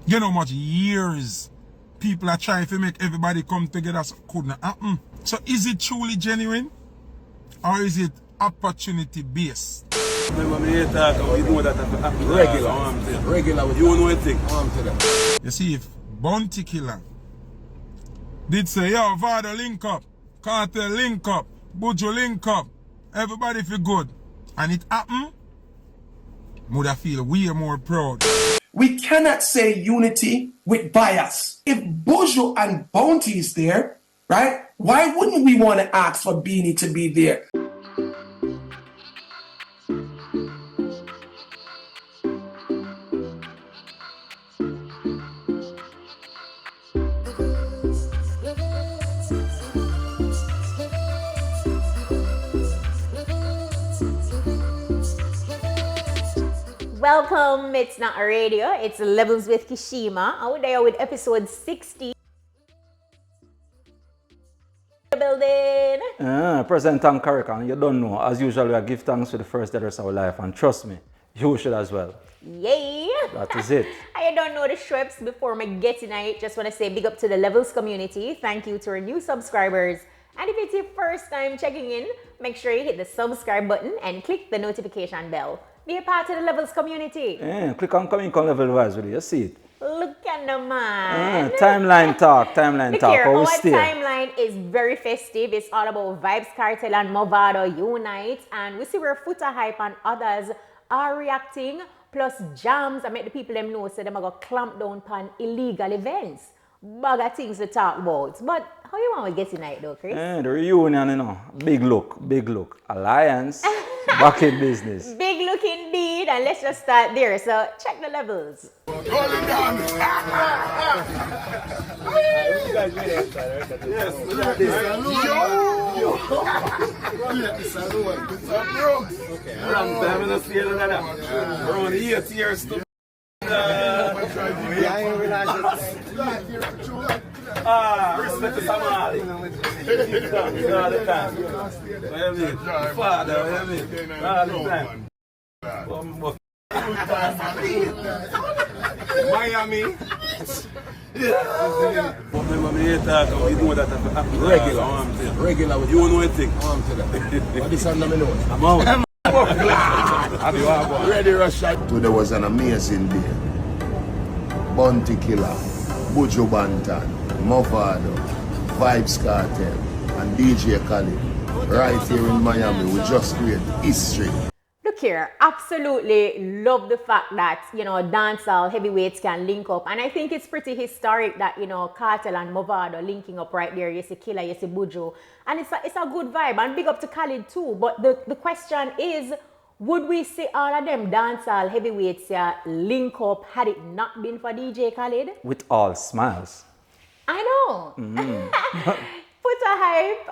You know much years people are trying to make everybody come together, so couldn't happen. So is it truly genuine or is it opportunity based? Remember me talk about you know that regular with you know anything. You see, if Bounty Killer did say, yo, Vado link up, Cartel link up, Buju link up, everybody feel good, and it happened, would I feel way more proud. We cannot say unity with bias. If Buju and Bounty is there, right, why wouldn't we want to ask for Beanie to be there? Welcome, it's not a radio, it's Levels with Kshema. And we're there with episode 60. Building. Present and Carrican, you don't know. As usual, we give thanks for the first letters of our life, and trust me, you should as well. Yay! That is it. I don't know the Shreps before I get in it. Just want to say big up to the Levels community. Thank you to our new subscribers. And if it's your first time checking in, make sure you hit the subscribe button and click the notification bell. Be a part of the Levels community. Click on Coming Con LEVELZ with you see it. Look at the man. Timeline talk. Here, our timeline is very festive. It's all about vibes, Kartel and MAVADO unite. And we see where FOOTA Hype and others are reacting. Plus jams. I make the people them know so them are going to clamp down on illegal events. Bag of things to talk about. But how you want to get in it though, KRIS? The reunion, you know. Big look. Alliance. Back in business. Big look indeed, and let's just start there. So check the levels. Respect to Somali. Father, Miami. Remember me talk about you know that regular with you know anything. What this under me know? I'm out. Ready, Russia. Today was an amazing day. Bounty Killer, Buju Bantan, MAVADO, Vibes Kartel, and DJ Khaled. Right here in Miami, we just create history. Look here, absolutely love the fact that, you know, dancehall heavyweights can link up. And I think it's pretty historic that, you know, Kartel and MAVADO linking up right there. You see Killer, you see Buju. And it's a good vibe. And big up to Khaled too. But the question is, would we see all of them dancehall heavyweights link up had it not been for DJ Khaled? With all smiles. I know. Put a hype,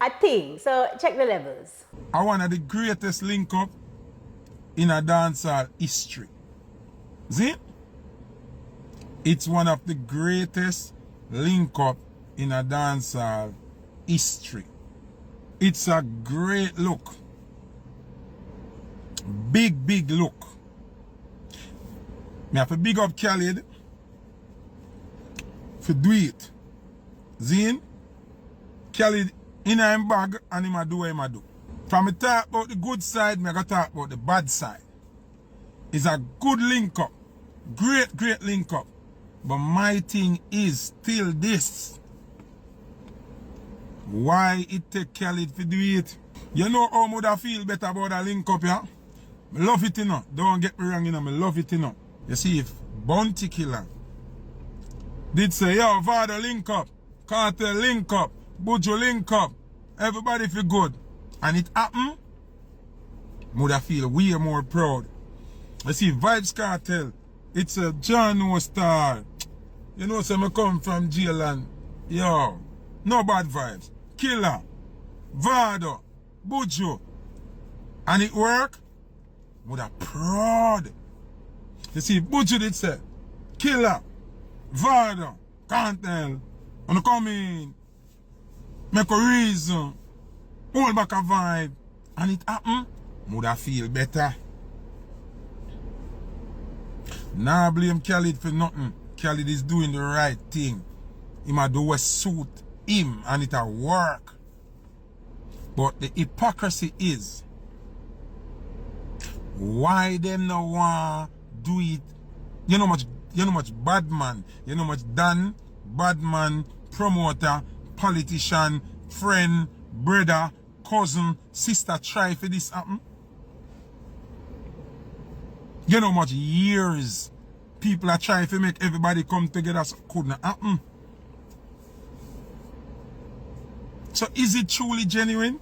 a thing. So check the levels. I one of the greatest link up in a dancehall history. See? It's one of the greatest link up in a dancehall history. It's a great look. Big look. Me have to big up Khaled for do it. Zin, Khaled in him bag and him a do what him a do. From me talk about the good side, me I gotta talk about the bad side. It's a good link up. Great link up. But my thing is still this. Why it take Khaled to do it? You know how much I feel better about a link up, yeah? I love it, you know. Don't get me wrong, you know. I love it, you know. You see, if Bounty Killer did say, yo, Vado link up, Cartel link up, Buju link up, everybody feel good, and it happened, would I feel way more proud. You see, Vibes Kartel, it's a John No star. You know, so I come from jail and, yo, no bad vibes. Killer, Vado, Buju, and it work, would I proud. You see, Buju did say, Killer, Vado, Cartel, and come in, make a reason, hold back a vibe, and it happen, would I feel better. Nah blame Khaled for nothing. Khaled is doing the right thing. He might do what suit him and it'll work. But the hypocrisy is why them no want do it. You know much bad man, you know much done, bad man, promoter, politician, friend, brother, cousin, sister try for this happen. You know much years people are trying to make everybody come together so it couldn't happen. So is it truly genuine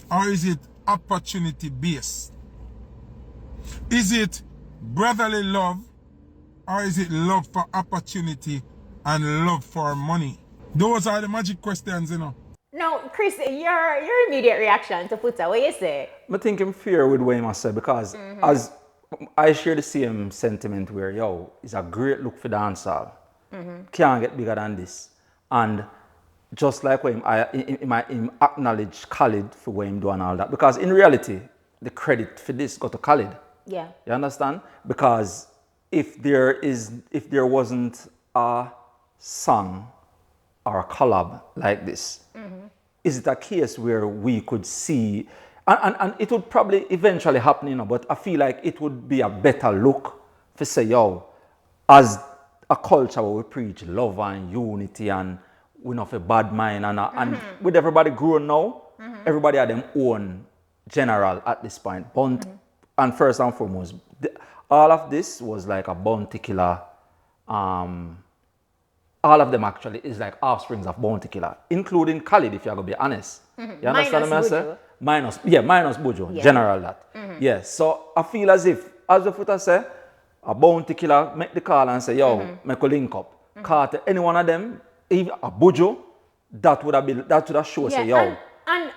or is it opportunity based? Is it brotherly love or is it love for opportunity and love for money? Those are the magic questions, you know. Now, Chris, your immediate reaction to FOOTA, what you say? I think I'm fair with what I must say because as I share the same sentiment where, yo, it's a great look for dancehall. Can't get bigger than this. And just like when I acknowledge Khaled for what I'm doing and all that. Because in reality, the credit for this go to Khaled. Yeah. You understand? Because if there wasn't a song or a collab like this, is it a case where we could see, and it would probably eventually happen, you know, but I feel like it would be a better look to say, yo, as a culture where we preach love and unity and we not a bad mind and with everybody growing now, everybody had their own general at this point. And first and foremost, all of this was like a bounty killer. All of them actually is like offsprings of bounty killer, including Khaled, if you're gonna be honest. You understand what I'm saying? Minus Buju, general that. Yes, so I feel as if, as the FOOTA say, a bounty killer make the call and say, yo, make a link up. KARTEL, any one of them, even a Buju, that would have shown say, yo. And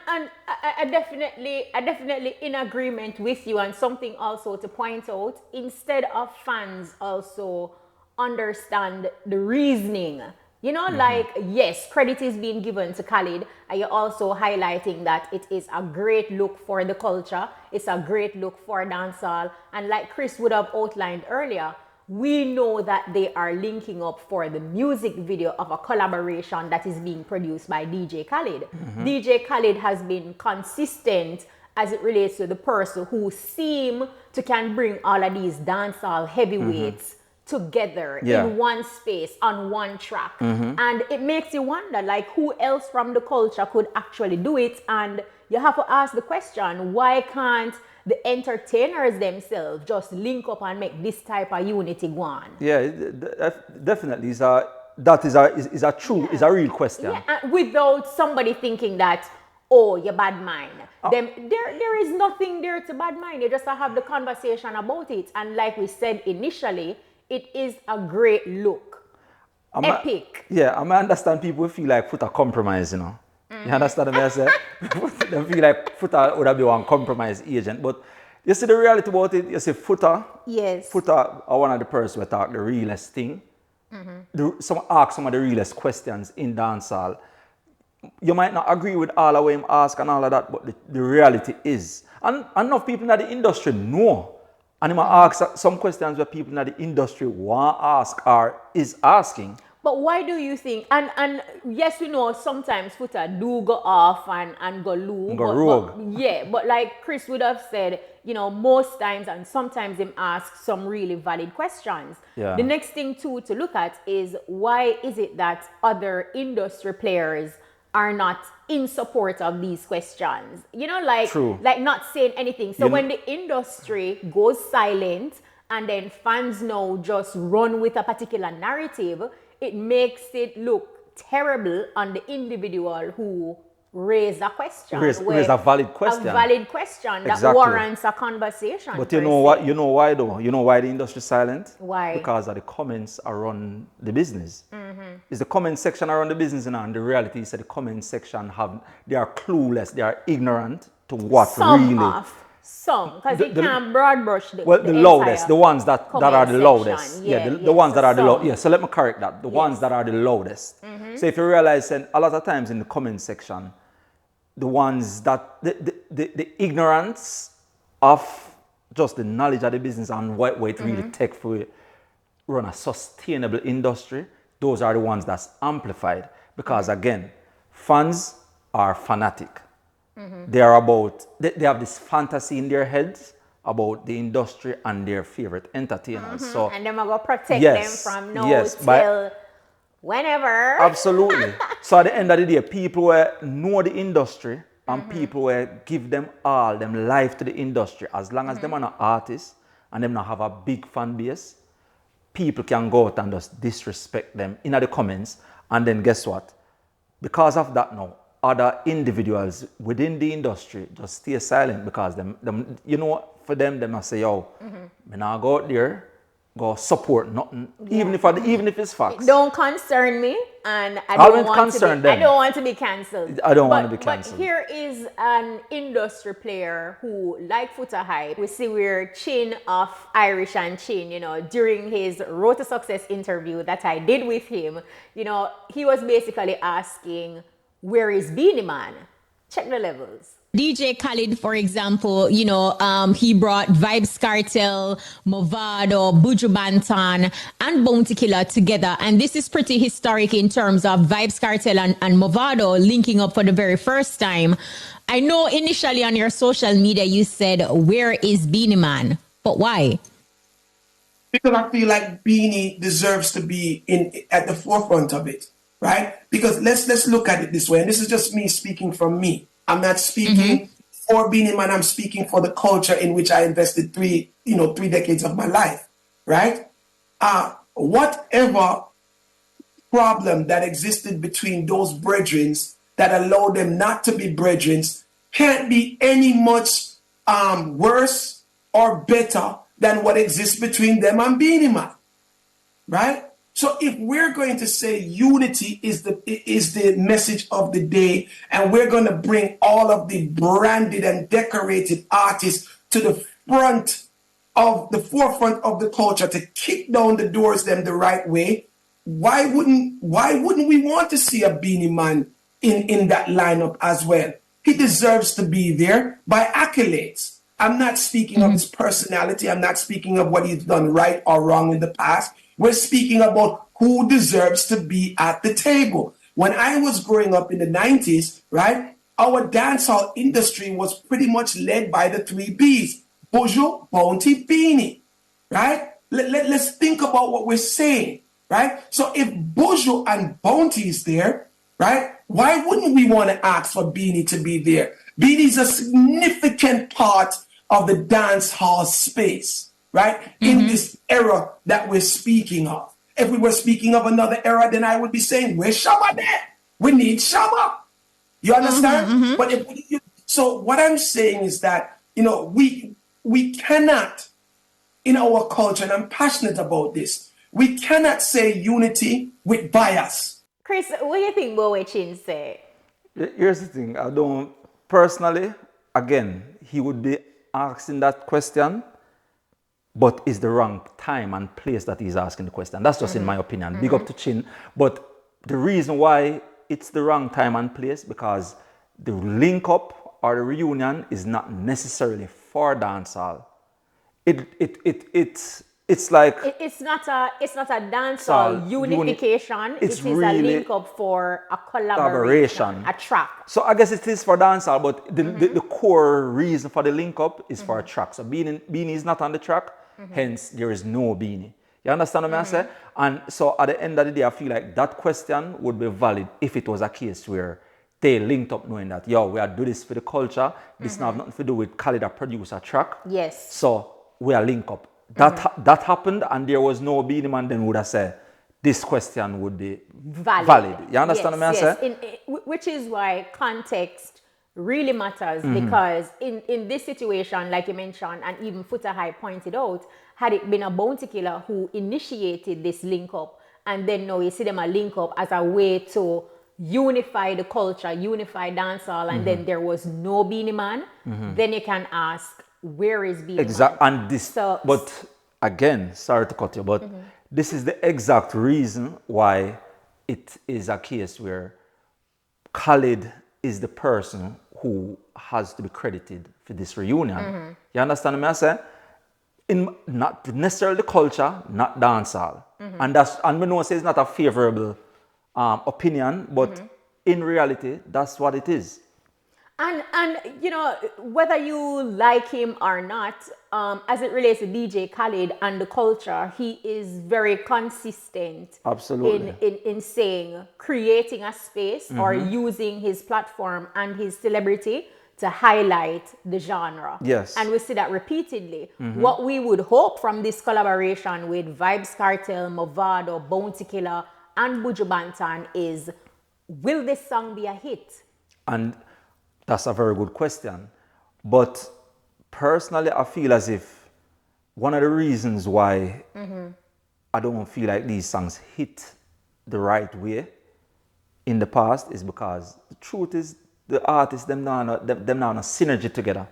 I definitely in agreement with you, and something also to point out, instead of fans also understand the reasoning. You know, like, yes, credit is being given to Khaled, and you're also highlighting that it is a great look for the culture, it's a great look for dancehall, and like Chris would have outlined earlier, we know that they are linking up for the music video of a collaboration that is being produced by DJ Khaled. DJ Khaled has been consistent as it relates to the person who seem to can bring all of these dancehall heavyweights together in one space on one track. And it makes you wonder, like, who else from the culture could actually do it? And you have to ask the question, why can't the entertainers themselves just link up and make this type of unity go on? Yeah, definitely. Is a real question. Yeah, and without somebody thinking that, oh, you're bad mind. There is nothing there to bad mind. You just have the conversation about it. And like we said initially, it is a great look. Epic. I understand people feel like FOOTA compromise, you know. You understand what I say? They feel like FOOTA would have been one compromise agent. But you see the reality about it, you see FOOTA. Yes. FOOTA are one of the persons who talk the realest thing. Ask some of the realest questions in dancehall. You might not agree with all of what him ask and all of that, but the reality is. And enough people in the industry know. And he might ask some questions where people in the industry want to ask or is asking. But why do you think, and yes, we know sometimes FOOTA do go off and go loose. Go rogue. But like Chris would have said, you know, most times and sometimes him ask some really valid questions. Yeah. The next thing too to look at is, why is it that other industry players are not in support of these questions? You know, like, like not saying anything. So when the industry goes silent and then fans now just run with a particular narrative, it makes it look terrible on the individual who raised a question. Raise a valid question. A valid question that warrants a conversation. But you know what? You know why though? You know why the industry is silent? Why? Because of the comments around the business. It's the comment section around the business, and the reality is that the comment section they are clueless, they are ignorant to what Some, because you can't broad brush the loudest, the ones that are the loudest. The ones that are the loudest. Yeah, so let me correct that. The ones that are the loudest. So if you realize, and a lot of times in the comment section, the ones that, the ignorance of just the knowledge of the business and what it really takes for run a sustainable industry, those are the ones that's amplified. Because again, fans are fanatic. They are about, they have this fantasy in their heads about the industry and their favorite entertainers. So, And them are going to protect yes, them from now yes, till whenever. absolutely. So at the end of the day, people will know the industry and people will give them all, them life to the industry. As long as them are not artists and them not have a big fan base, people can go out and just disrespect them in the comments. And then guess what? Because of that now, other individuals within the industry just stay silent because them you know, for them, they must say, yo, me now go out there, go support nothing, even if it's facts. It don't concern me, and I How don't it want to concern be. them? I don't want to be cancelled. I don't want to be cancelled. But here is an industry player who, like FOOTA Hype, we see we're chin of Irish and chin. You know, during his Road to Success interview that I did with him, you know, he was basically asking, where is Beanie Man? Check the levels. DJ Khaled, for example, you know, he brought Vibes Cartel, MAVADO, Buju Banton, and Bounty Killer together. And this is pretty historic in terms of Vibes Cartel and MAVADO linking up for the very first time. I know initially on your social media you said, where is Beanie Man? But why? Because I feel like Beanie deserves to be at the forefront of it, right? Because let's look at it this way, and this is just me speaking from me. I'm not speaking for Beanie Man. I'm speaking for the culture in which I invested three decades of my life, right? Whatever problem that existed between those brethren that allowed them not to be brethren can't be any much worse or better than what exists between them and Beanie Man, right? So if we're going to say unity is the message of the day, and we're going to bring all of the branded and decorated artists to the forefront of the culture to kick down the doors them the right way, why wouldn't we want to see a Beanie Man in that lineup as well? He deserves to be there by accolades. I'm not speaking of his personality. I'm not speaking of what he's done right or wrong in the past. We're speaking about who deserves to be at the table. When I was growing up in the 90s, right, our dancehall industry was pretty much led by the 3 B's, Buju, Bounty, Beanie, right? Let's think about what we're saying, right? So if Buju and Bounty is there, right, why wouldn't we want to ask for Beanie to be there? Beanie's a significant part of the dancehall space, right? In this era that we're speaking of. If we were speaking of another era, then I would be saying, where's Kshema there? We need Kshema. You understand? But so what I'm saying is that, you know, we cannot, in our culture, and I'm passionate about this, we cannot say unity with bias. Chris, what do you think about what Chin say? Here's the thing. I don't personally, again, he would be asking that question, but it's the wrong time and place that he's asking the question. That's just in my opinion. Big up to Chin. But the reason why it's the wrong time and place, because the link up or the reunion is not necessarily for dancehall. It's like It's not a dancehall unification. It's It is really a link up for a collaboration, a track. So I guess it is for dancehall, but the core reason for the link up is for a track. So Beanie is not on the track, hence there is no Beanie. You understand what I'm saying? And so at the end of the day, I feel like that question would be valid if it was a case where they linked up knowing that, yo, we are doing this for the culture. This not have nothing to do with Khaled a produce a track. Yes. So we are link up. That happened and there was no Beanie Man, then would have said this question would be valid. You understand what I'm saying? Which is why context really matters, because in this situation, like you mentioned, and even FOOTA Hype pointed out, had it been a Bounty Killer who initiated this link up, and then now you see them a link up as a way to unify the culture, unify dancehall, and then there was no Beanie Man, then you can ask, where is Beanie exactly. Man? And this, but again, sorry to cut you, but this is the exact reason why it is a case where Khaled is the person who has to be credited for this reunion. You understand what I'm saying? in not necessarily the culture, not dancehall. And we know it's not a favorable opinion, but in reality, that's what it is. And you know, whether you like him or not, as it relates to DJ Khaled and the culture, he is very consistent. Absolutely. In saying, creating a space or using his platform and his celebrity to highlight the genre. Yes. And we see that repeatedly. What we would hope from this collaboration with Vybz Kartel, MAVADO, Bounty Killer, and Buju Banton is, will this song be a hit? And that's a very good question. But personally, I feel as if one of the reasons why I don't feel like these songs hit the right way in the past is because the truth is the artists, them now a synergy together.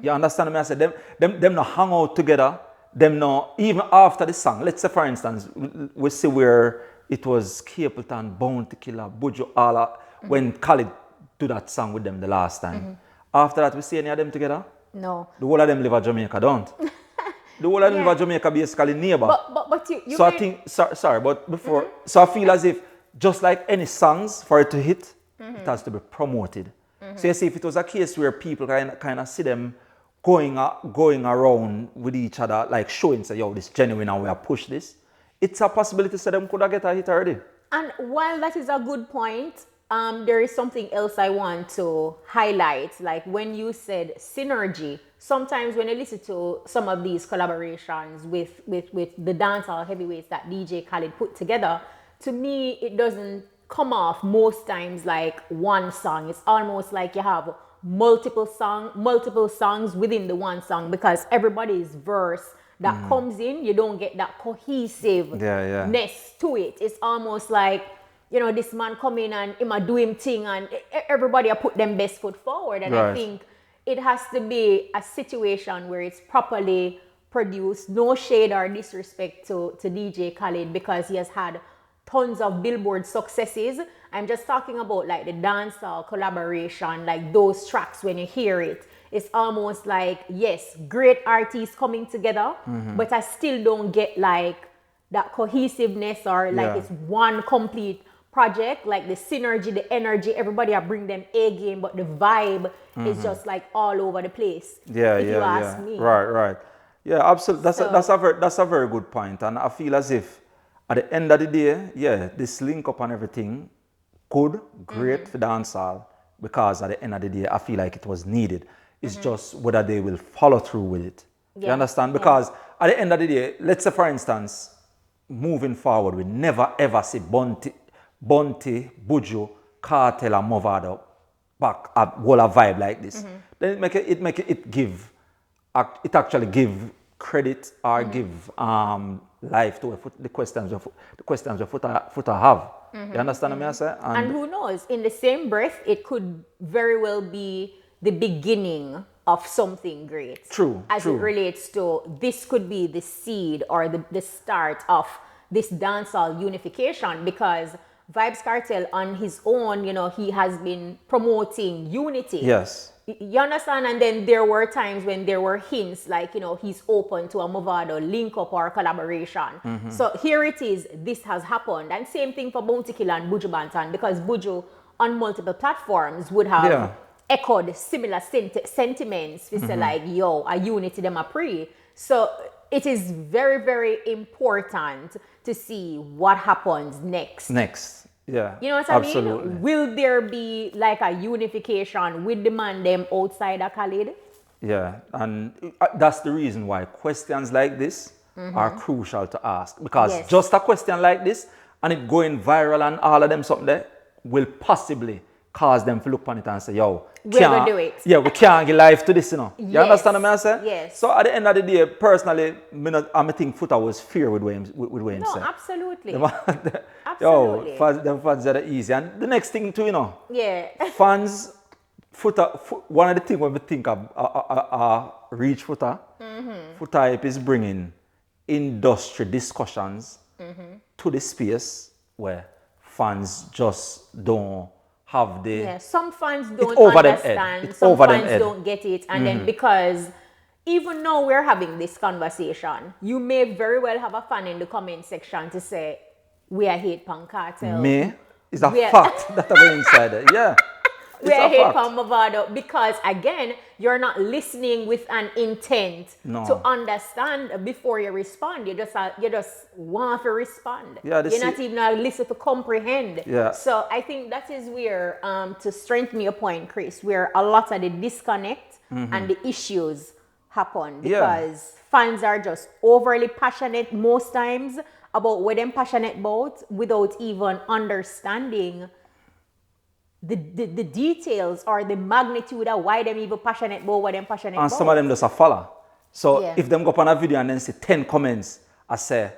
You understand me? I said them not hang out together. Them not, even after the song, let's say for instance, we see where it was Capleton, Bounty Killer, Buju, all when Khaled do that song with them the last time. After that, we see any of them together? No. The whole of them live at Jamaica, don't? The whole of them live at Jamaica basically neighbor. But you so I think, sorry, but before, so I feel as if just like any songs, for it to hit, it has to be promoted. So you see, if it was a case where people kind of see them going around with each other, like showing, say, yo, this genuine and we are push this, it's a possibility that them could have get a hit already. And while that is a good point, there is something else I want to highlight. Like when you said synergy, sometimes when you listen to some of these collaborations with the dancehall heavyweights that DJ Khaled put together, to me, it doesn't come off most times like one song. It's almost like you have multiple songs within the one song, because everybody's verse that comes in, you don't get that cohesiveness to it. It's almost like, you know, this man come in and him a do him thing and everybody a put them best foot forward. And I think it has to be a situation where it's properly produced. No shade or disrespect to DJ Khaled, because he has had tons of Billboard successes. I'm just talking about like the dancehall collaboration, like those tracks when you hear it. It's almost like, yes, great artists coming together, but I still don't get like that cohesiveness or like it's one complete project, like the synergy, the energy, everybody are bring them A game, but the vibe is just like all over the place. If you ask me. Right. Yeah, absolutely. That's a very good point. And I feel as if at the end of the day, this link up and everything, great for dancehall, because at the end of the day, I feel like it was needed. It's just whether they will follow through with it. You understand? Because at the end of the day, let's say for instance, moving forward, we never ever see Bounty, Buju, KARTEL and MAVADO back at whole a vibe like this. Then it actually give credit or give life to the questions of FOOTA have. You understand what I say? And who knows, in the same breath, it could very well be the beginning of something great. True. As it relates to, this could be the seed or the start of this dancehall unification, because Vybz Kartel on his own, you know, he has been promoting unity. Yes. You understand? And then there were times when there were hints like, you know, he's open to a MAVADO link up or collaboration. So here it is, this has happened. And same thing for Bounty Killer and Buju Banton, because Buju on multiple platforms would have echoed similar sentiments. We say like, yo, a unity them a pre. So it is very, very important to see what happens next. Yeah. You know what I mean? Will there be like a unification with the man them outside of Khaled? Yeah, and that's the reason why questions like this are crucial to ask. Because just a question like this, and it going viral and all of them something there, will possibly cause them to look on it and say, yo, we're going to do it. Yeah, we can't give life to this, you know. You understand what I'm saying? Yes. So at the end of the day, personally, I think FOOTA was fear with what him No, said. absolutely. Yo, them fans are easy. And the next thing too, you know, fans, one of the things when we think of reach FOOTA, FOOTA is bringing industry discussions to the space where fans just don't have the... some fans don't understand, some fans don't get it. And then because even though we're having this conversation, you may very well have a fan in the comment section to say, we are hate pan KARTEL. Me? It's a fact that I'm inside there. Yeah. We are hate pan MAVADO because, again, you're not listening with an intent to understand before you respond. You just want to respond. Yeah, you're not even listen to comprehend. Yeah. So I think that is where, to strengthen your point, KRIS, where a lot of the disconnect and the issues happen because fans are just overly passionate most times about what they're passionate about without even understanding the details or the magnitude of why them even passionate about what they're passionate about. And some of them just a follow. So if them go up on a video and then see 10 comments, I say,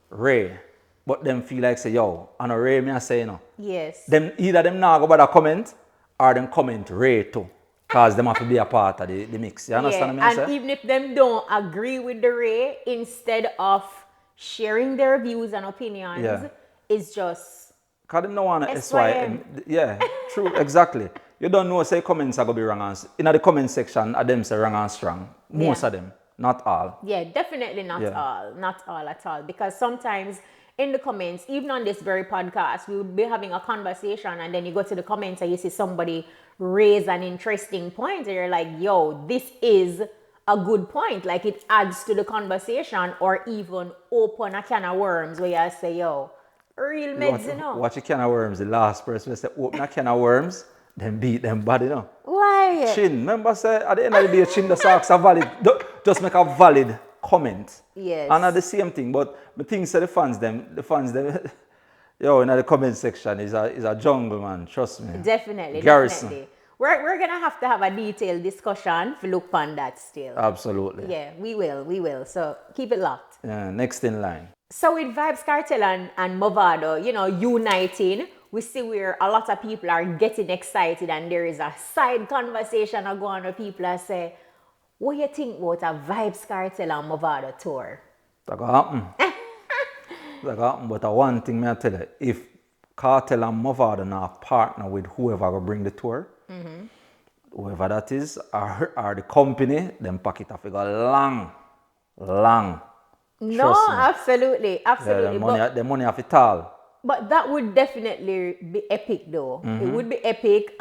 Ray, but them feel like say, yo, I know Ray me I say, you know. Yes. Them either them now go by the comment or them comment Ray too. Because them have to be a part of the mix. You understand what I mean? And even if them don't agree with the Ray, instead of sharing their views and opinions, it's just because them no want to SYM. Yeah, true, exactly. You don't know, say comments are going to be wrong. In the comment section, them say wrong and strong. Most of them, not all. Yeah, definitely not all. Not all at all. Because sometimes in the comments, even on this very podcast, we would be having a conversation and then you go to the comments and you see somebody raise an interesting point and you're like, yo, this is a good point. Like it adds to the conversation or even open a can of worms where you say, yo, real meds, you know. Watch a can of worms. The last person say, open a can of worms, then beat them bad, you know. Why? Chin. Remember, say, at the end of the day, Chin just asks a valid, just make a valid comment. Yes. And at the same thing, but the thing say the fans, them, yo, in the comment section is a jungle, man. Trust me. Definitely. Garrison. Definitely. We're going to have a detailed discussion to look on that still. Absolutely. Yeah, we will. So keep it locked. Yeah, next in line. So with Vybz Kartel and MAVADO, you know, uniting, we see where a lot of people are getting excited and there is a side conversation going on where people are say, what do you think about a Vybz Kartel and MAVADO tour? That can happen. That can happen, but one thing I tell you, if KARTEL and MAVADO not partner with whoever will bring the tour, whoever that is, or the company, them pocket have to go long. No, absolutely. Yeah, the money of it all. But that would definitely be epic though. It would be epic.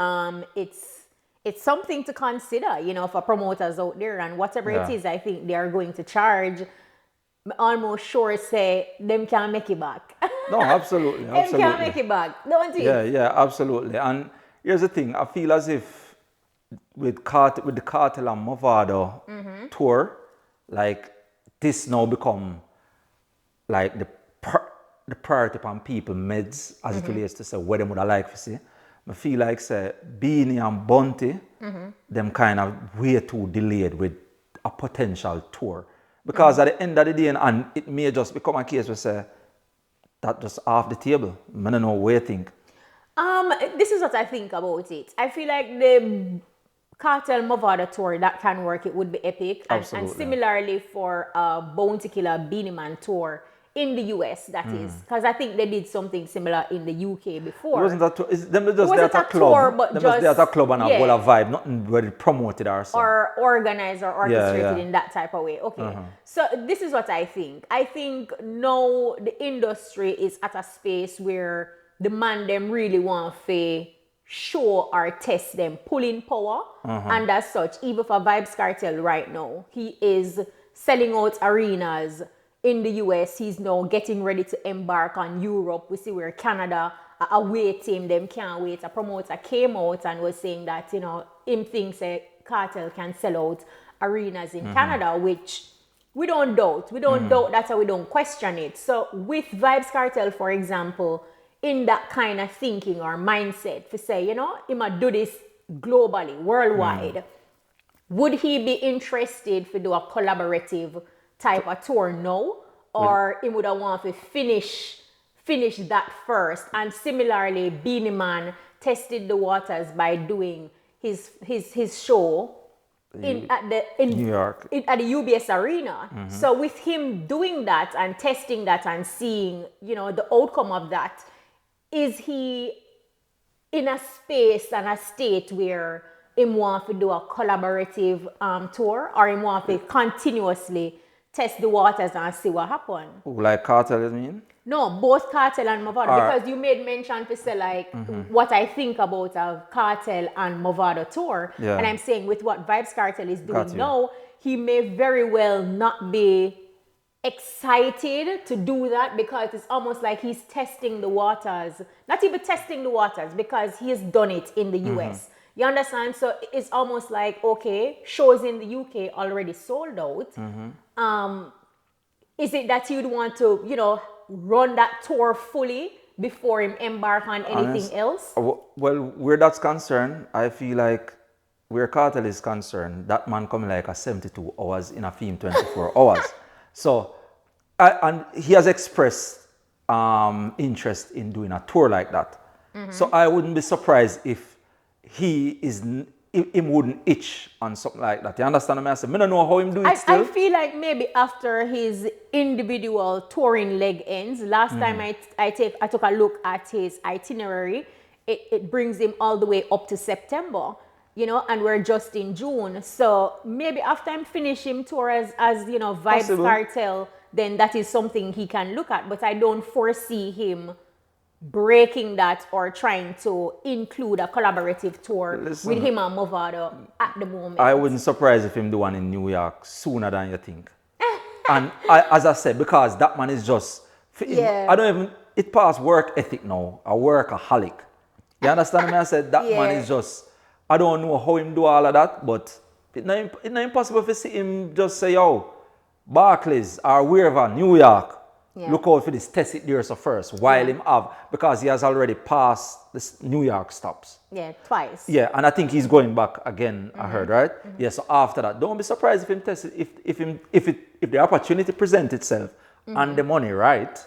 It's something to consider, you know, for promoters out there and whatever it is, I think they are going to charge. I'm almost sure say them can't make it back. No, absolutely. Them can't make it back, don't you? Yeah, absolutely. And here's the thing, I feel as if with the KARTEL and MAVADO tour, like this now become like the priority on people meds as it relates to say what them would like to see. I feel like say Beanie and Bunty, them kind of way too delayed with a potential tour. Because at the end of the day, and it may just become a case where say that just off the table. I don't know what you think. This is what I think about it. I feel like the KARTEL MAVADO tour that can work, it would be epic. And similarly for Bounty Killer Beanie Man tour in the US, that is. Because I think they did something similar in the UK before. It wasn't a tour, them just there at a club. Tour, but them just there at a club and a whole vibe, nothing very promoted or something. Or organized or orchestrated in that type of way. Okay. So this is what I think. I think now the industry is at a space where the man them really want to show or test them pulling power. And as such, even for Vybz Kartel right now, he is selling out arenas in the US. He's now getting ready to embark on Europe. We see where Canada, a away team, them can't wait. A promoter came out and was saying that, you know, him thinks KARTEL can sell out arenas in Canada, which we don't doubt. We don't doubt that, so we don't question it. So with Vybz Kartel, for example, in that kind of thinking or mindset to say, you know, he might do this globally, worldwide, would he be interested to do a collaborative type of tour now? Or he would have want to finish that first? And similarly, Beanie Man tested the waters by doing his show in New York at the UBS Arena. So with him doing that and testing that and seeing, you know, the outcome of that, is he in a space and a state where him want to do a collaborative tour, or him want to continuously test the waters and see what happens? Like KARTEL, you mean? No, both KARTEL and MAVADO, because you made mention to say like what I think about a KARTEL and MAVADO tour, and I'm saying with what Vybz Kartel is doing now, he may very well not be excited to do that, because it's almost like he's testing the waters, not even testing the waters, because he's done it in the US. You understand? So it's almost like, okay, shows in the UK already sold out. Is it that you'd want to, you know, run that tour fully before him embark on anything else? Well, where that's concerned, I feel like where KARTEL is concerned, that man coming like a 72 hours in a film 24 hours. So, and he has expressed interest in doing a tour like that. So I wouldn't be surprised if he wouldn't itch on something like that. You understand what I said? I don't know how him do it still. I feel like maybe after his individual touring leg ends, last time I took a look at his itinerary, it brings him all the way up to September, you know, and we're just in June. So maybe after I'm finishing tour as you know, Vybz Kartel, then that is something he can look at. But I don't foresee him breaking that or trying to include a collaborative tour with him and MAVADO at the moment. I wouldn't surprise if him do one in New York sooner than you think. And as I said, because that man is just, I don't even, it past work ethic now, a workaholic. You understand me? I said that man is just, I don't know how him do all of that, but it's not impossible to see him just say, yo, Barclays or wherever, New York, look out for this, test it there so first, while him have, because he has already passed this New York stops. Yeah, twice. Yeah, and I think he's going back again, I heard, right? Yeah, so after that, don't be surprised if him test it, if the opportunity presents itself and the money right,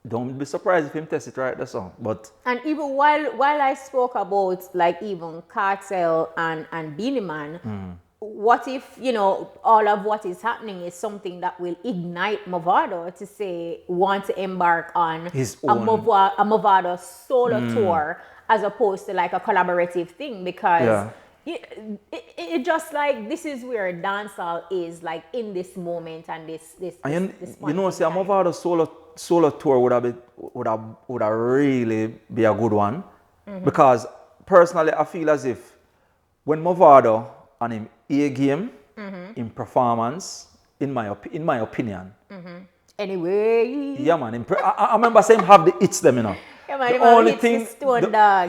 don't be surprised if him test it right, that's all. But and even while I spoke about like even KARTEL and Beanie Man, what if, you know, all of what is happening is something that will ignite MAVADO to say, want to embark on his a MAVADO solo tour as opposed to like a collaborative thing, because it just like, this is where dancehall is like in this moment and this you know, see, a MAVADO solo tour would have really be a good one, because personally I feel as if when MAVADO and him A game in performance, in my opinion. Anyway. Yeah, man. I remember saying have the hits them, you know. Yeah, man. The only thing.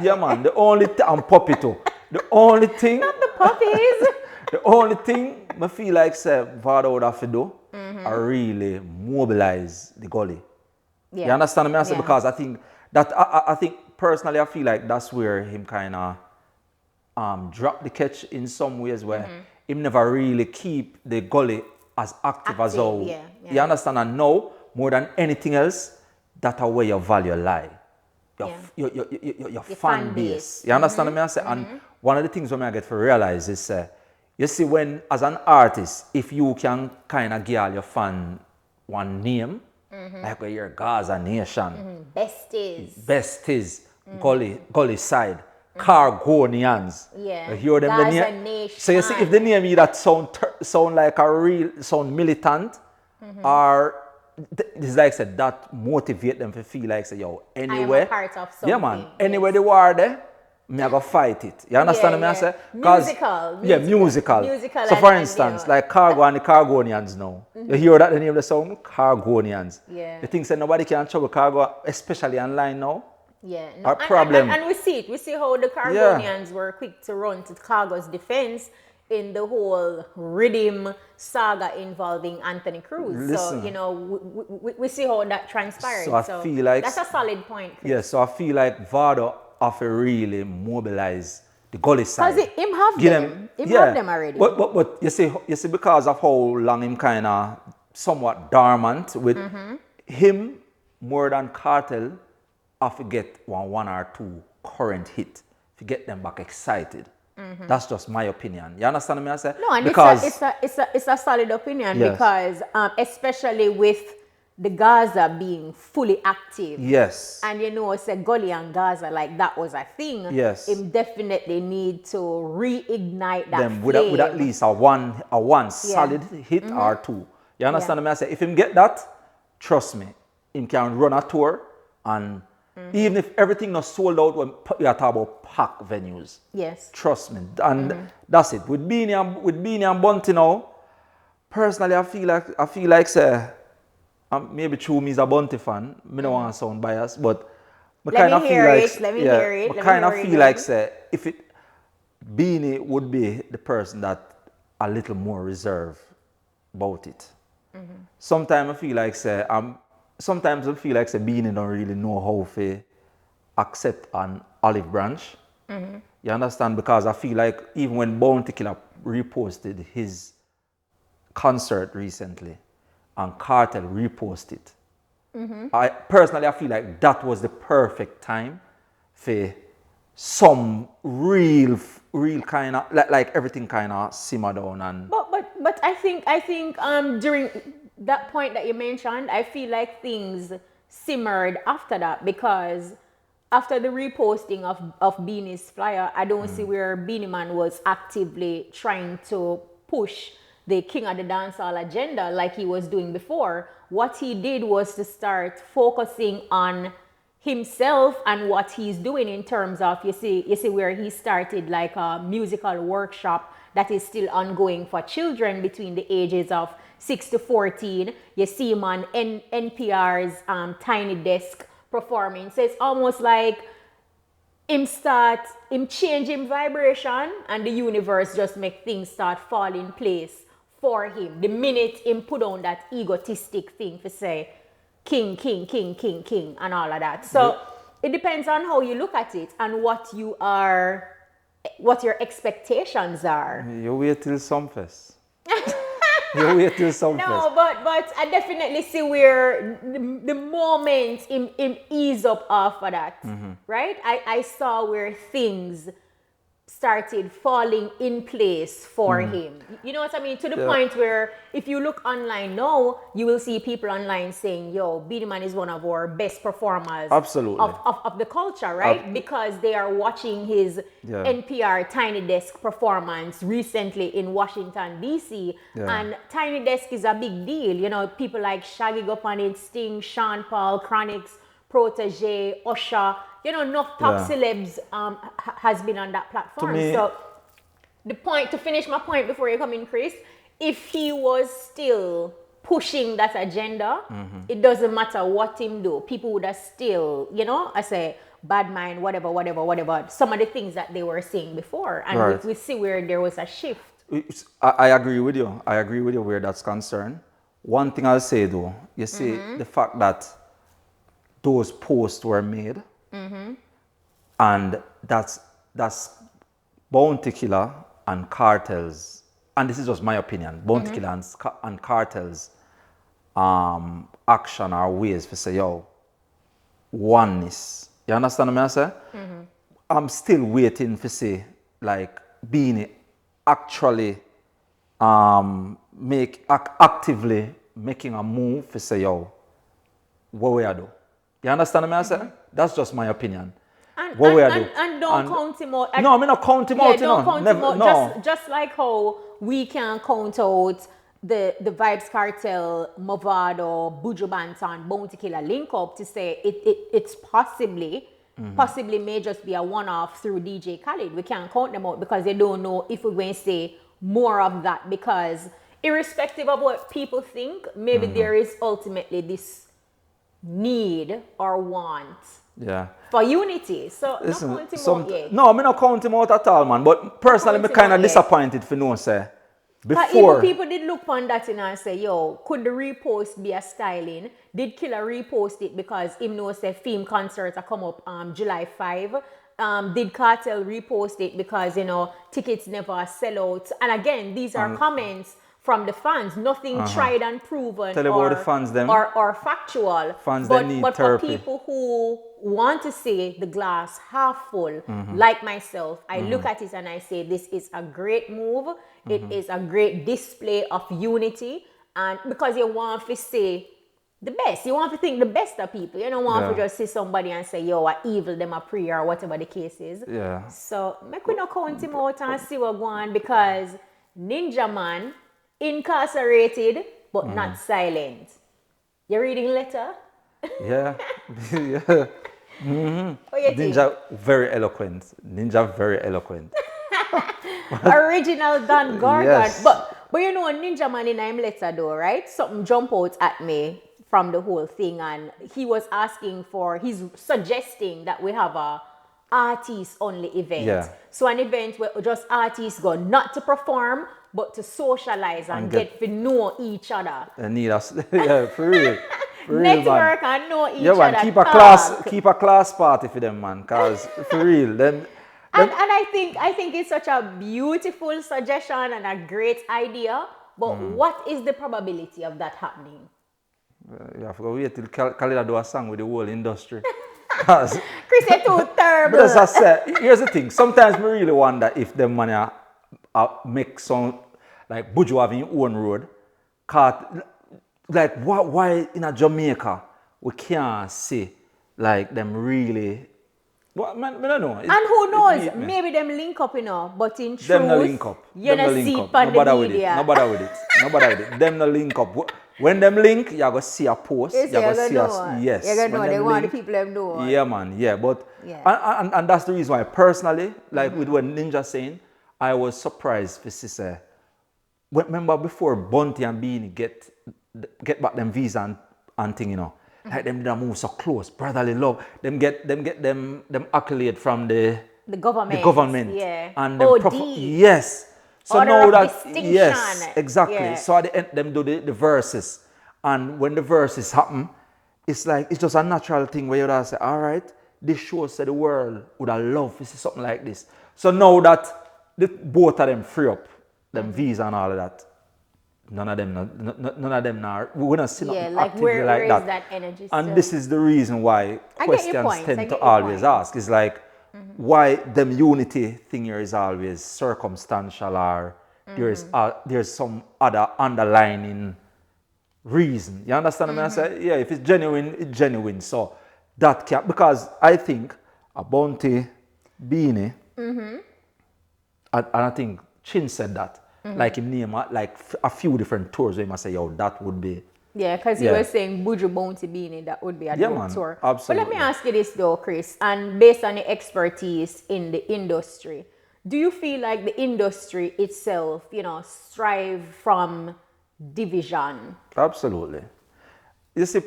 Yeah, man. The only thing. I'm puppy too. The only thing. Not the puppies. The only thing I feel like say Vado would have to do, I really mobilize the Gully. Yeah. You understand me? I say, because I think that I think personally I feel like that's where him kind of drop the catch in some ways, where him never really keep the Gully as active as how. You understand? And now, more than anything else, that's where your value lie. Your fan base. You understand me? I say? And one of the things I get to realize is, you see, when as an artist, if you can kind of give all your fan one name, like where you're Gaza Nation, Besties, Gully side, Cargonians. Yeah. You hear them Gaza the name? Nation. So you see, if the name you that sound like a real, sound militant, or it's like said that motivate them to feel like say, yo, anywhere. I'm a part of something. Yeah, man. Anywhere they were there, me I go fight it. You understand me? I say? Musical. Yeah, musical. So for instance, like Cargo and the Cargonians now. You hear that the name of the song? Cargonians. Yeah. You think say nobody can trouble Cargo, especially online now? Yeah, Our problem. And we see it. We see how the Cargonians were quick to run to Cargo's defense in the whole rhythm saga involving Anthony Cruz. Listen, so, you know, we see how that transpired. So I feel like that's a solid point, Chris. Yeah, so I feel like Vado have to really mobilize the Gully side. Because him have them. Him have them already. But you see, because of how long him kind of somewhat dormant with him, more than KARTEL, have to get one or two current hit to get them back excited. That's just my opinion. You understand me? I say? No, and because it's a solid opinion, because especially with the Gaza being fully active. Yes. And you know, say Gully and Gaza, like that was a thing. Yes. Him definitely need to reignite that Them flame. with at least a one solid hit or two. You understand what I say? If him get that, trust me, him can run a tour, and even if everything not sold out when you are talking about packed venues. Yes. Trust me. And that's it. With Beanie and Bunty now, personally I feel like say maybe true me is a Bunty fan. Me don't want to sound biased, but I kind of feel like Let me hear it. I kind of feel like say if it Beanie would be the person that a little more reserved about it. Sometimes I feel like say Beanie don't really know how to accept an olive branch. You understand? Because I feel like even when Bounty Killer reposted his concert recently and KARTEL reposted, I feel like that was the perfect time for some real kind of like everything kind of simmer down and. But I think during that point that you mentioned, I feel like things simmered after that, because after the reposting of Beanie's flyer, I don't see where Beanie Man was actively trying to push the King of the Dancehall agenda like he was doing before. What he did was to start focusing on himself and what he's doing in terms of, you see where he started like a musical workshop that is still ongoing for children between the ages of 6 to 14. You see him on NPR's Tiny Desk performing. So it's almost like him change him vibration, and the universe just make things start fall in place for him. The minute him put on that egotistic thing to say king, king, king, king, king, and all of that. So it depends on how you look at it and what your expectations are. You wait till Sumfest. You wait till Sumfest. No, but I definitely see where the moment him ease up off of that, right? I saw where things started falling in place for him. You know what I mean? To the point where if you look online now, you will see people online saying, yo, Beanie Man is one of our best performers Absolutely. of the culture, right? Because they are watching his NPR Tiny Desk performance recently in Washington, D.C. And Tiny Desk is a big deal. You know, people like Shaggy go on it, Sting, Sean Paul, Chronix, Protege, Usher, you know, enough top celebs has been on that platform. So to finish my point before you come in, Chris, if he was still pushing that agenda, it doesn't matter what him do. People would have still, you know, I say bad mind, whatever, some of the things that they were saying before. And we see where there was a shift. I agree with you. I agree with you where that's concerned. One thing I'll say though, you see the fact that those posts were made, and that's Bounty Killer and KARTEL's, and this is just my opinion, Bounty Killer and KARTEL's action or ways to say, yo, oneness. You understand what I say? I'm still waiting to see like Beanie actually actively making a move to say, yo, what we are do? You understand what I say? That's just my opinion. And don't count him out. No, I not count him out. Don't count him out. No. Just like how we can count out the Vibes Cartel, MAVADO, Buju Banton, Bounty Killer link up to say it's possibly may just be a one-off through DJ Khaled. We can't count them out because they don't know if we're going to say more of that, because irrespective of what people think, maybe there is ultimately this need or want for unity. So listen, not count him out yet. No, I'm not count him out at all, man. But personally, I'm kind of disappointed for no say. Before even people did look upon that and say, yo, could the repost be a styling? Did Killer repost it because him know say film concerts are come up July 5? Did KARTEL repost it because, you know, tickets never sell out? And again, these are comments from the fans, nothing tried and proven the fans, them. Or factual. Fans, but need for therapy. people who want to see the glass half full, like myself, I look at it and I say this is a great move. It is a great display of unity, and because you want to see the best. You want to think the best of people. You don't want Yeah. to just see somebody and say, yo, what evil, them a prayer or whatever the case is. Yeah. So make we not count him out and see what go on because Ninja Man incarcerated but not silent. You reading letter? Yeah. Yeah. What you think? Ninja very eloquent. Ninja very eloquent. Original Don Gorgon. Yes. But you know, Ninja Man in him letter though, right? Something jump out at me from the whole thing, and he was asking for, he's suggesting that we have a artist only event. Yeah. So an event where just artists go not to perform but to socialize and get to know each other. They need us. Yeah, for real. For real, Network man. and know each Yeah, man. other. Keep a class party for them, man. Cause for real, them. And I think it's such a beautiful suggestion and a great idea. But what is the probability of that happening? You have to wait till Khaled do a song with the whole industry. Cause Chris, you're too terrible. But as I said, here's the thing. Sometimes we really wonder if them man make some like Buju having his own road. Like why in a Jamaica we can't see like them really. Well, man, I don't know. And who knows? Maybe them link up, you know. But in truth, Them no link up. you Them no know, link see up. it on No the bother with it. media. No bother with it. No bother with it. Them no link up. When them link, you go see a post. Yes, You go you're see gonna us. know. Yes. You're gonna When know. They them want the link, people them know. yeah, man. Yeah, but Yeah. and that's the reason why personally, like with what Ninja saying, I was surprised for sister. Remember before Bunty and Beanie get back them visa and thing, you know, like them did move so close, brotherly love. Them get them accolade from the government. Yeah. And OD. yes. So Order now of that distinction. yes, exactly. Yeah. So at the end, them do the verses, and when the verses happen, it's like it's just a natural thing where you just say, all right, this shows that the world would have loved to see something like this. So now that both of them free up them visa and all of that, none of them now. We're not seeing nothing like actively where like is that. that energy And still? this is the reason why I get your questions point. I tend get to your always point. ask. It's like why them unity thing here is always circumstantial, or there's some other underlining reason. You understand what I say? Yeah, if it's genuine, it's genuine. So that can, because I think a Bounty, Beanie, and I think Chin said that. Like him name like a few different tours where he must say, yo, that would be. Yeah, because he was saying Buju Bounty Beanie, that would be a dope man, tour. absolutely. But let me ask you this though, Chris, and based on your expertise in the industry, do you feel like the industry itself, you know, strive from division? Absolutely. You see,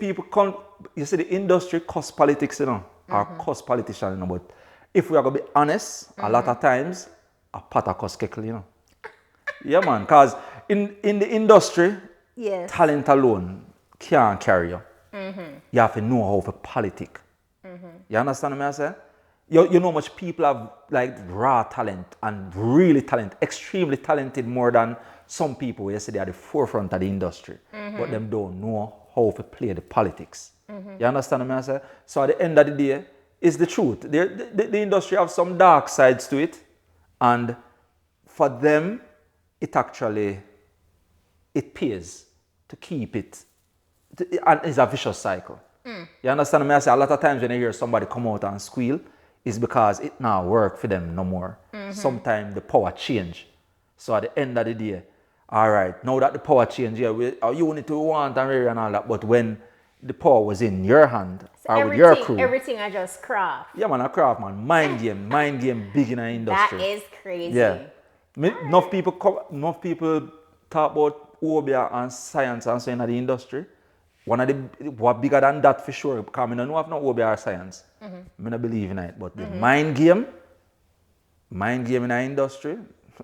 you see the industry cause politics, you know, or cause politicians, you know, but if we are going to be honest, a lot of times, a pot cause kekle, you know. Yeah, man, because in the industry, Yes. talent alone can't carry you. You have to know how to politic. You understand what I say? You know much people have like raw talent and really extremely talented more than some people. You say they are the forefront of the industry, but them don't know how to play the politics. You understand what I say? So at the end of the day, it's the truth. The industry have some dark sides to it, and for them, it pays to keep it, and it's a vicious cycle. You understand what I say? A lot of times when you hear somebody come out and squeal, it's because it now work for them no more. Sometimes the power change. So at the end of the day, all right, now that the power change, yeah, you need to want and all that, but when the power was in your hand, So or with your crew. everything I just craft. Yeah, man, a craft, man. Mind game big in the industry. That is crazy. Yeah. Enough people talk about Obia and science and so in the industry. One of the what bigger than that for sure, because I don't know if no Obia or science. I don't believe in it. But the mind game in the industry,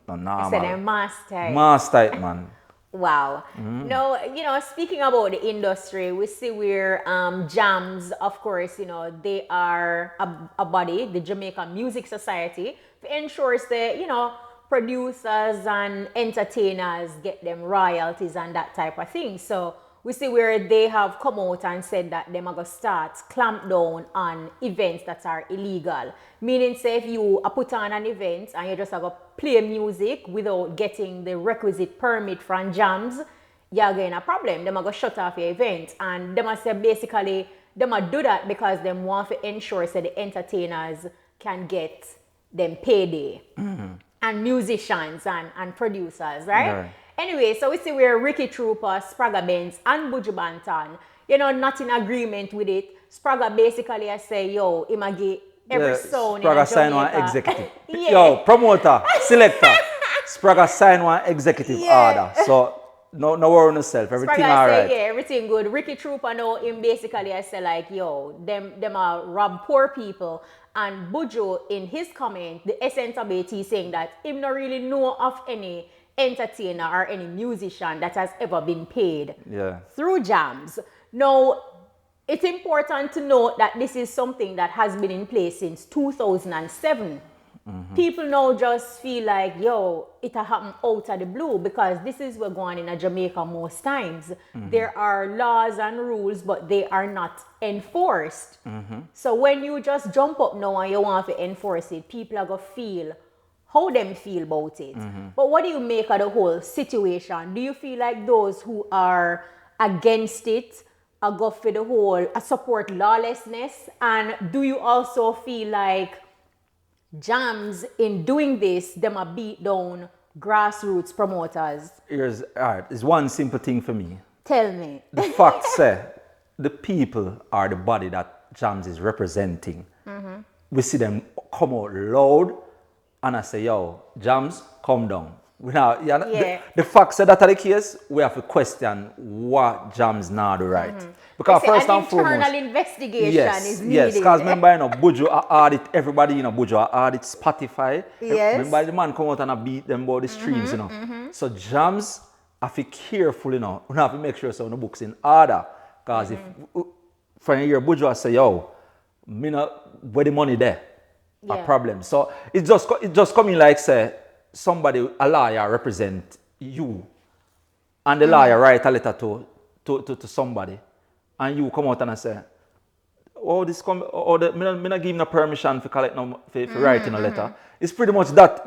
no normal. So they're master. Master it, man. Wow. No, you know, speaking about the industry, we see where jams, of course, you know, they are a body, the Jamaica Music Society, ensures that, you know, producers and entertainers get them royalties and that type of thing. So we see where they have come out and said that they are going to start clamp down on events that are illegal. Meaning, say, if you put on an event and you just have to play music without getting the requisite permit from jams, you're getting a problem. Them are going to shut off your event. And them are say basically, them are do that because them want to ensure so the entertainers can get them payday. And musicians and producers, right? Yeah. Anyway, so we see where Ricky Trooper, Spragga Benz, and Buju Banton, you know, not in agreement with it. Spragga basically I say, yo, he might get every sound in Spragga sign Jamaica. one executive. Yeah. Yo, promoter, selector. Spragga sign one executive order. So no worry on yourself. Everything Spragga all say, right. yeah, everything good. Ricky Trooper now, him basically I say like, yo, them are rob poor people. And Buju, in his comment, the essence of it, he's saying that him not really know of any entertainer or any musician that has ever been paid through jams. Now, it's important to note that this is something that has been in place since 2007. People now just feel like, yo, it happened out of the blue because this is what's going on in Jamaica most times. There are laws and rules, but they are not enforced. So when you just jump up now and you want to enforce it, people are going to feel how them feel about it. But what do you make of the whole situation? Do you feel like those who are against it are go for the whole support lawlessness? And do you also feel like jams in doing this, them a beat down grassroots promoters? It's one simple thing for me. Tell me. The fact say the people are the body that jams is representing. We see them come out loud and I say, yo, jams, come down. Now, the fact that are the case, we have to question what jams now do right. Because first and foremost, internal investigation is needed. Yes, because remember, you know, Buju audit everybody, you know, Buju audit Spotify. Yes. Remember the man come out and I beat them about the streams, you know. So jams, I feel careful, you know. We have to make sure so the books in order. Because if for a year Buju I say, yo, me not where the money there, a problem. So it just coming like say somebody, a lawyer represent you, and the lawyer write a letter to somebody. And you come out and I say, oh, this come, or me not give no permission for collect no for writing a letter. It's pretty much that.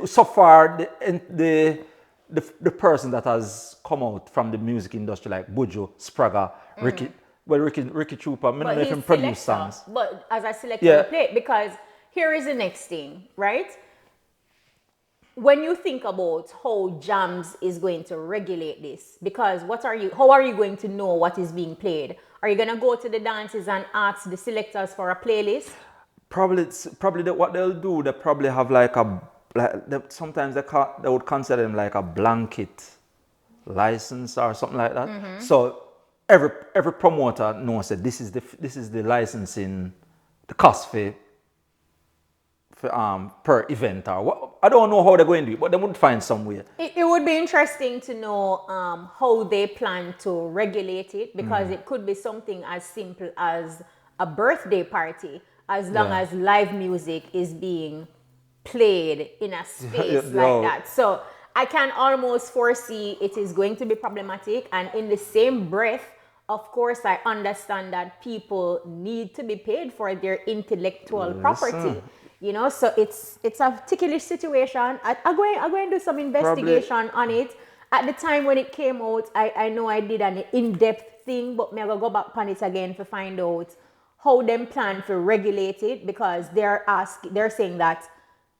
So far, the person that has come out from the music industry like Buju, Spragga, Ricky Trooper, me not know if him produce songs. But as I select the play, because here is the next thing, right? When you think about how jams is going to regulate this, because how are you going to know what is being played? Are you going to go to the dances and ask the selectors for a playlist? Probably what they'll do, they probably have like sometimes they would consider them like a blanket license or something like that. So every promoter knows that this is the licensing, the cost for per event or what. I don't know how they're going to do it, but they would find some way. It would be interesting to know how they plan to regulate it, because it could be something as simple as a birthday party, as long as live music is being played in a space like that. So I can almost foresee it is going to be problematic. And in the same breath, of course, I understand that people need to be paid for their intellectual property. You know, so it's a ticklish situation. I'm going to do some investigation on it. At the time when it came out, I know I did an in-depth thing, but I'm going to go back on it again to find out how them plan to regulate it, because they're saying that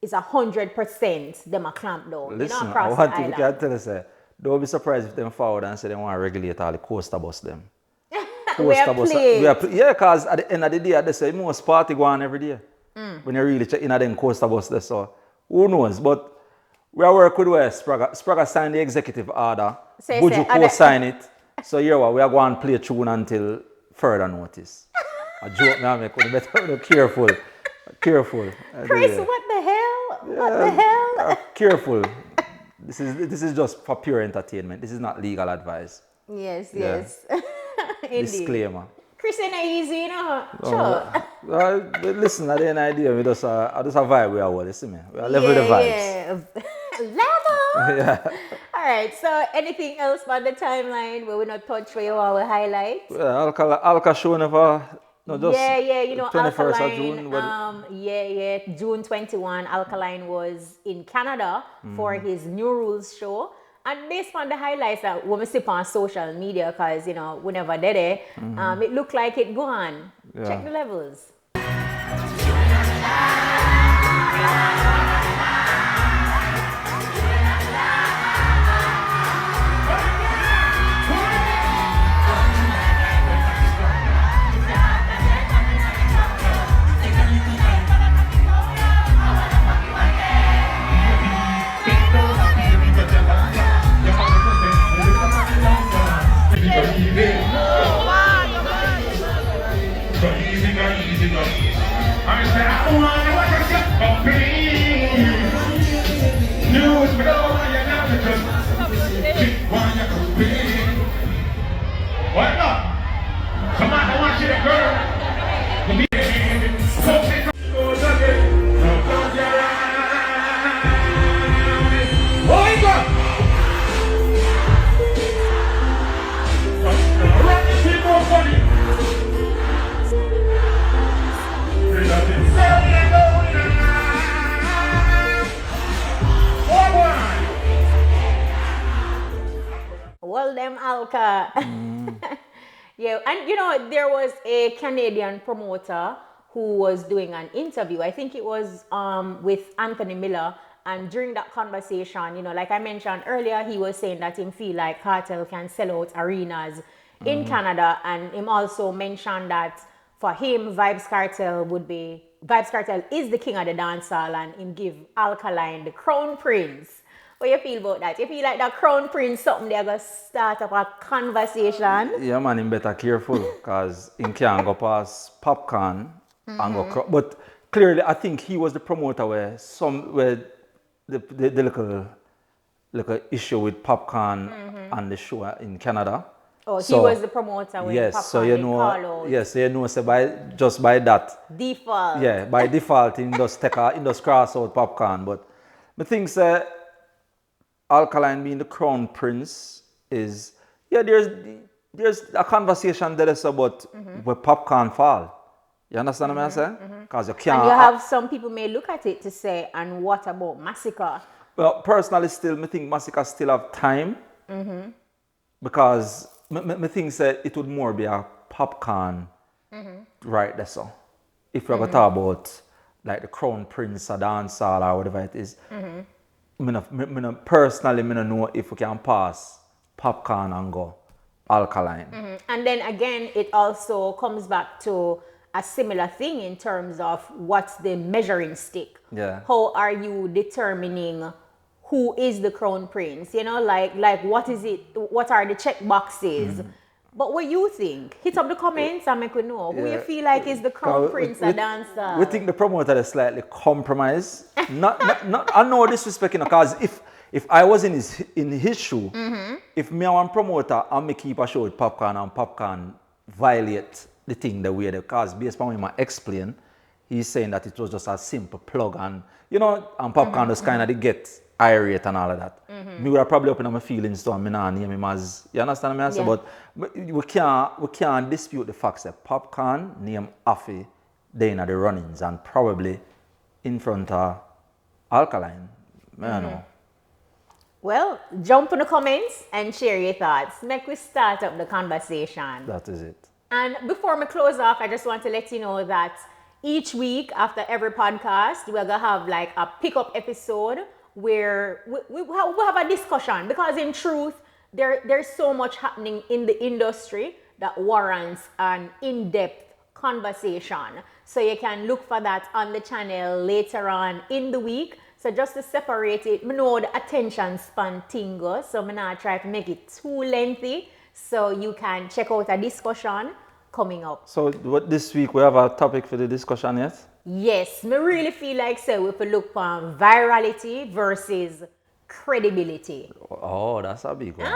it's 100% them a clamp down. Listen, across I want the you to tell us, don't be surprised if them forward and say they want to regulate all the coaster bus them. We are playing. Yeah, because at the end of the day, they say most party go on every day. When you really check in at them coaster bus there, so who knows? But we are working with Spragga signed the executive order. Buju co-sign it. So here we are going to play tune until further notice. A joke me I make, but better careful. Careful. Chris, what the hell? What the hell? Careful. This is just for pure entertainment. This is not legal advice. Yes. Indeed. Disclaimer. Chris ain't easy, you know. Sure. Listen, I didn't idea. I just a vibe we are all, you see me? We are level the vibes. Yeah. Level? Yeah. All right, so anything else on the timeline where we not touch where you want to highlight? Yeah, Alka show never. No, just you know, 21st Alkaline, of June. June 21, Alkaline was in Canada for his New Rules show. And based on the highlights that when we see on social media, because, you know, we never did it, it looked like it go on. Yeah. Check the levels. Well, them Alka. Yeah, and you know, there was a Canadian promoter who was doing an interview. I think it was with Anthony Miller. And during that conversation, you know, like I mentioned earlier, he was saying that him feel like Kartel can sell out arenas in Canada. And him also mentioned that for him, Vybz Kartel is the king of the dancehall, and him give Alkaline the crown prince. What you feel about that? You feel like the crown prince something they're going to start up a conversation? Yeah, man, him better careful, because him can't go past Popcorn and go. But clearly, I think he was the promoter where the little issue with Popcorn and the show in Canada. Oh, so, he was the promoter when yes, Popcorn so you know, yes, so you know, so by that default. Yeah, by default, he just cross out Popcorn. But the thing say, Alkaline being the crown prince is, yeah, there's a conversation there is about where Popcorn fall. You understand what I'm saying? Because you can't. And you have some people may look at it to say, and what about Massacre? Well, personally, still, I think Massacre still have time. Because I think it would more be a Popcorn right there. So, if we're going to talk about like the crown prince or dancehall or whatever it is. Personally, I don't know if we can pass Popcorn and go Alkaline. And then again, it also comes back to a similar thing in terms of what's the measuring stick. Yeah. How are you determining who is the crown prince? You know, like what is it? What are the check boxes? But what you think? Hit up the comments and make we know who you feel like is the crown prince a dancer. We think the promoter is slightly compromised. not I know disrespect, because if I was in his shoe, if me and one promoter and me keep a show with Popcorn and Popcorn violate the thing the way they, because based on what I explain, he's saying that it was just a simple plug, and you know, and Popcorn just kind of get irate and all of that. Me would have probably opened up my feelings to him, and I name him as, you understand what I say? But we can't dispute the facts that Popcorn name Affy they in the runnings and probably in front of Alkaline. I don't know. Well, jump in the comments and share your thoughts. Make we start up the conversation. That is it. And before we close off, I just want to let you know that each week after every podcast, we're going to have like a pickup episode where we have a discussion, because in truth, there's so much happening in the industry that warrants an in-depth conversation. So you can look for that on the channel later on in the week. So just to separate it, I know the attention span thing goes, so I'm not try to make it too lengthy, so you can check out a discussion coming up. So what this week we have a topic for the discussion, yes? Yes, I really feel like so if we look on virality versus credibility. Oh, that's a big one.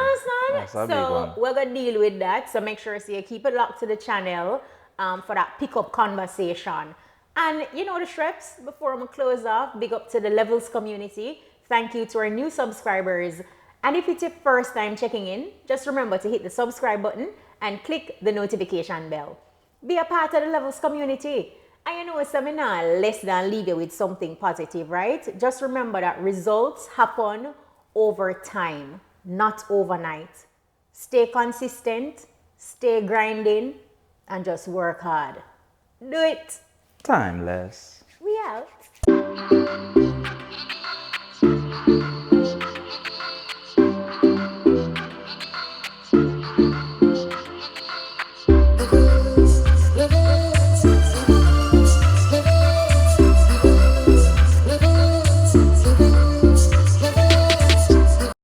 That's a big one. We're going to deal with that. So make sure you keep it locked to the channel for that pickup conversation. And you know the Shreps, before we close off, big up to the Levels community. Thank you to our new subscribers. And if it's your first time checking in, just remember to hit the subscribe button and click the notification bell. Be a part of the Levels community. And you know, it's not less than leave you with something positive, right? Just remember that results happen over time, not overnight. Stay consistent, stay grinding, and just work hard. Do it. Timeless. We out. LEVELZ.